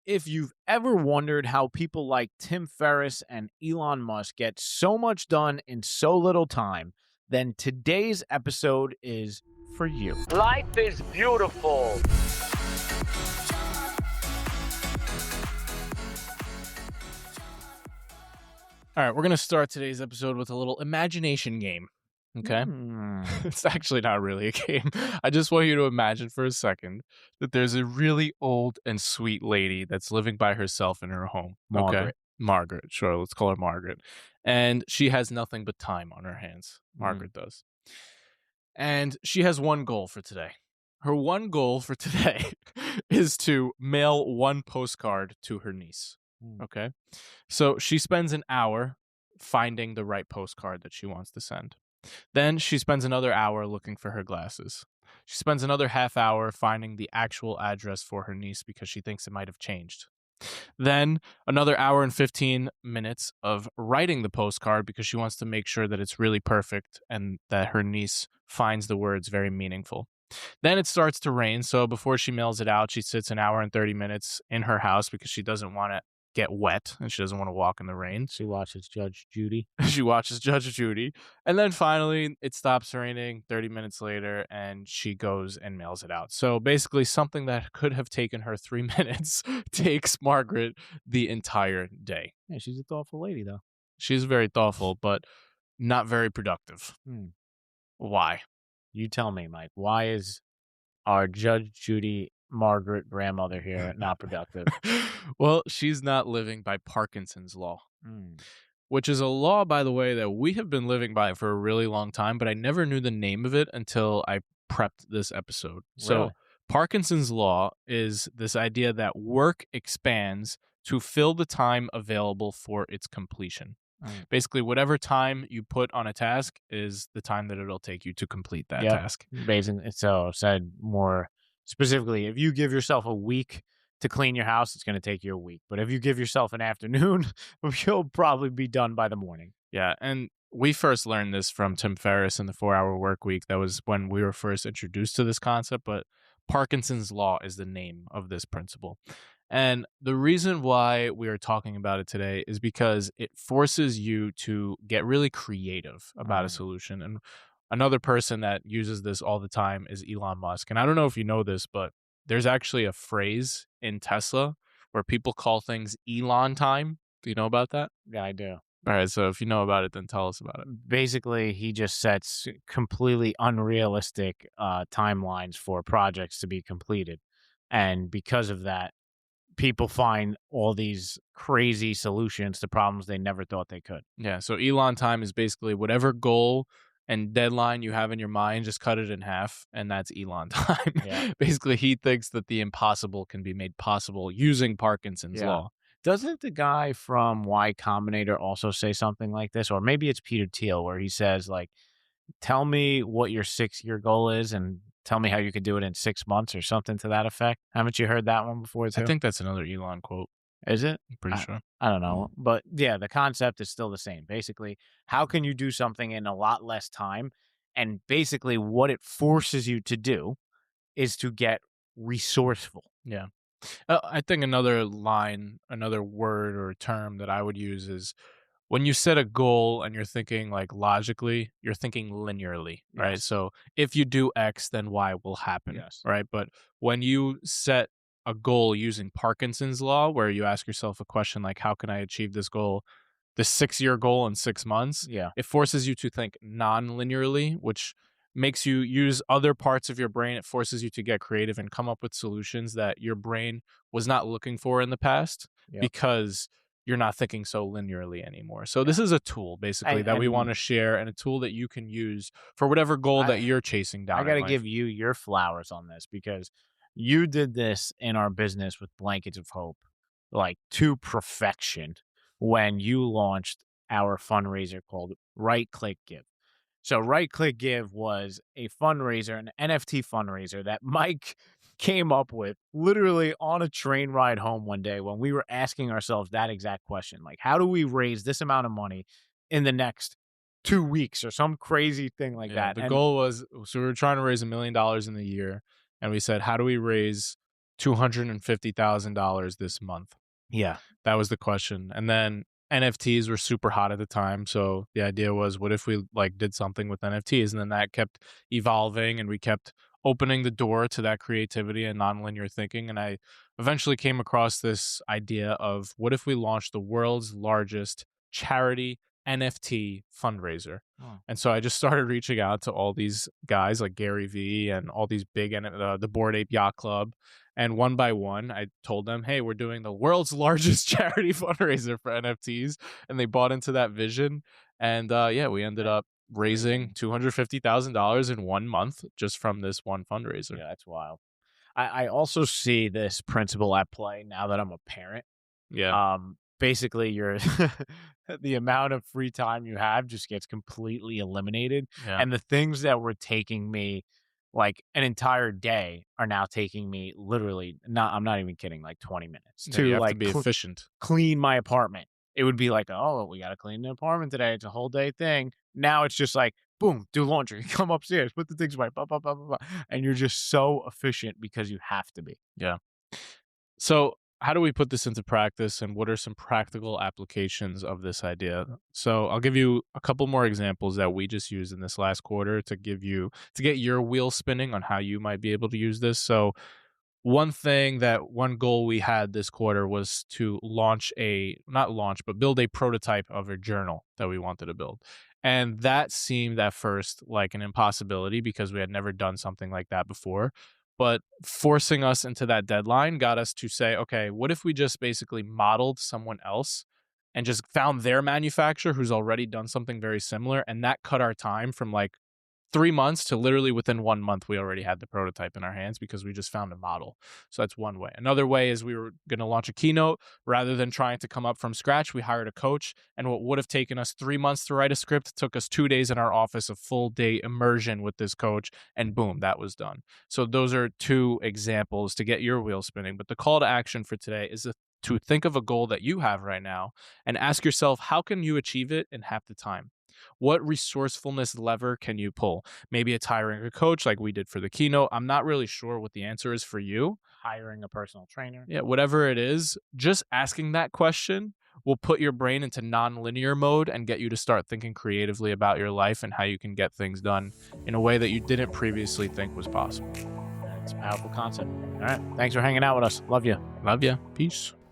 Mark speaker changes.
Speaker 1: If you've ever wondered how people like Tim Ferriss and Elon Musk get so much done in so little time, then today's episode is for you.
Speaker 2: Life is beautiful.
Speaker 3: All right, we're going to start today's episode with a little imagination game. Okay? It's actually not really a game. I just want you to imagine for a second that there's a really old and sweet lady that's living by herself in her home. Okay?
Speaker 1: Margaret.
Speaker 3: Margaret. Sure, let's call her Margaret. And she has nothing but time on her hands. Margaret does. And she has one goal for today. Her one goal for today is to mail one postcard to her niece. Okay? So she spends an hour finding the right postcard that she wants to send. Then she spends another hour looking for her glasses. She spends another half hour finding the actual address for her niece because she thinks it might have changed. Then another hour and 15 minutes of writing the postcard because she wants to make sure that it's really perfect and that her niece finds the words very meaningful. Then it starts to rain, so before she mails it out, she sits an hour and 30 minutes in her house because she doesn't want to get wet and she doesn't want to walk in the rain.
Speaker 1: She watches Judge Judy.
Speaker 3: She watches Judge Judy. And then finally, it stops raining 30 minutes later, and she goes and mails it out. So basically, something that could have taken her 3 minutes takes Margaret the entire day.
Speaker 1: Yeah, she's a thoughtful lady, though.
Speaker 3: She's very thoughtful, but not very productive. Why?
Speaker 1: You tell me, Mike. Why is our Judge Judy Margaret grandmother here not productive?
Speaker 3: Well, she's not living by Parkinson's law. Which is a law, by the way, that we have been living by for a really long time, but I never knew the name of it until I prepped this episode. So
Speaker 1: Really?
Speaker 3: Parkinson's law is this idea that work expands to fill the time available for its completion. Basically, whatever time you put on a task is the time that it'll take you to complete that task.
Speaker 1: Basically, so said more specifically, if you give yourself a week to clean your house, it's going to take you a week. But if you give yourself an afternoon, you'll probably be done by the morning.
Speaker 3: Yeah, and we first learned this from Tim Ferriss in the 4-Hour Work Week. That was when we were first introduced to this concept, but Parkinson's Law is the name of this principle. And the reason why we are talking about it today is because it forces you to get really creative about a solution. And another person that uses this all the time is Elon Musk. And I don't know if you know this, but there's actually a phrase in Tesla where people call things Elon time. Do you know about that?
Speaker 1: Yeah, I do.
Speaker 3: All right, so if you know about it, then tell us about it.
Speaker 1: Basically, he just sets completely unrealistic timelines for projects to be completed. And because of that, people find all these crazy solutions to problems they never thought they could.
Speaker 3: Yeah, so Elon time is basically whatever goal and deadline you have in your mind, just cut it in half, and that's Elon time.
Speaker 1: Yeah.
Speaker 3: Basically, he thinks that the impossible can be made possible using Parkinson's law.
Speaker 1: Doesn't the guy from Y Combinator also say something like this? Or maybe it's Peter Thiel, where he says, like, tell me what your 6-year goal is and tell me how you could do it in 6 months or something to that effect. Haven't you heard that one before, too?
Speaker 3: I think that's another Elon quote.
Speaker 1: Is it?
Speaker 3: I'm pretty sure.
Speaker 1: I don't know. But yeah, the concept is still the same. Basically, how can you do something in a lot less time? And basically, what it forces you to do is to get resourceful.
Speaker 3: Yeah. I think another word or term that I would use is when you set a goal and you're thinking like logically, you're thinking linearly, right?
Speaker 1: Yes.
Speaker 3: So if you do X, then Y will happen, right? But when you set a goal using Parkinson's law, where you ask yourself a question like, how can I achieve this goal, the 6-year goal in 6 months?
Speaker 1: Yeah.
Speaker 3: It forces you to think non-linearly, which makes you use other parts of your brain. It forces you to get creative and come up with solutions that your brain was not looking for in the past because you're not thinking so linearly anymore. So this is a tool basically that we want to share, and a tool that you can use for whatever goal that you're chasing down.
Speaker 1: I got to give you your flowers on this because you did this in our business with Blankets of Hope, like to perfection, when you launched our fundraiser called Right Click Give. So Right Click Give was a fundraiser, an NFT fundraiser that Mike came up with literally on a train ride home one day when we were asking ourselves that exact question. Like, how do we raise this amount of money in the next 2 weeks or some crazy thing like that?
Speaker 3: The goal was, so we were trying to raise $1 million in the year. And we said, how do we raise $250,000 this month?
Speaker 1: Yeah.
Speaker 3: That was the question. And then NFTs were super hot at the time, so the idea was, what if we, like, did something with NFTs? And then that kept evolving, and we kept opening the door to that creativity and nonlinear thinking, and I eventually came across this idea of, what if we launched the world's largest charity NFT fundraiser?
Speaker 1: Oh.
Speaker 3: And so I just started reaching out to all these guys like Gary Vee and all these big, the Bored Ape Yacht Club, and one by one, I told them, "Hey, we're doing the world's largest charity fundraiser for NFTs," and they bought into that vision. And yeah, we ended up raising
Speaker 1: Crazy.
Speaker 3: $250,000 in 1 month just from this one fundraiser.
Speaker 1: Yeah, that's wild. I also see this principle at play now that I'm a parent.
Speaker 3: Yeah,
Speaker 1: Basically, your the amount of free time you have just gets completely eliminated,
Speaker 3: yeah,
Speaker 1: and the things that were taking me like an entire day are now taking me literally not I'm not even kidding, like 20 minutes
Speaker 3: yeah. You
Speaker 1: to
Speaker 3: have to
Speaker 1: like
Speaker 3: be efficient.
Speaker 1: clean my apartment. It would be like, "Oh, we gotta clean the apartment today. It's a whole day thing." Now it's just like, boom, do laundry, come upstairs, put the things away, blah, blah, blah, blah, blah, and you're just so efficient because you have to be.
Speaker 3: Yeah. So, how do we put this into practice, and what are some practical applications of this idea? So, I'll give you a couple more examples that we just used in this last quarter to get your wheel spinning on how you might be able to use this. So, one goal we had this quarter was to not launch, but build a prototype of a journal that we wanted to build. And that seemed at first like an impossibility because we had never done something like that before. But forcing us into that deadline got us to say, okay, what if we just basically modeled someone else and just found their manufacturer who's already done something very similar? And that cut our time from like 3 months to literally within 1 month, we already had the prototype in our hands because we just found a model. So that's one way. Another way is we were going to launch a keynote. Rather than trying to come up from scratch, we hired a coach. And what would have taken us 3 months to write a script took us 2 days in our office, a full day immersion with this coach. And boom, that was done. So those are two examples to get your wheel spinning. But the call to action for today is to think of a goal that you have right now and ask yourself, how can you achieve it in half the time? What resourcefulness lever can you pull? Maybe it's hiring a coach like we did for the keynote. I'm not really sure what the answer is for you.
Speaker 1: Hiring a personal trainer.
Speaker 3: Yeah, whatever it is, just asking that question will put your brain into non-linear mode and get you to start thinking creatively about your life and how you can get things done in a way that you didn't previously think was possible.
Speaker 1: It's a powerful concept. All right. Thanks for hanging out with us. Love you.
Speaker 3: Love ya. Peace.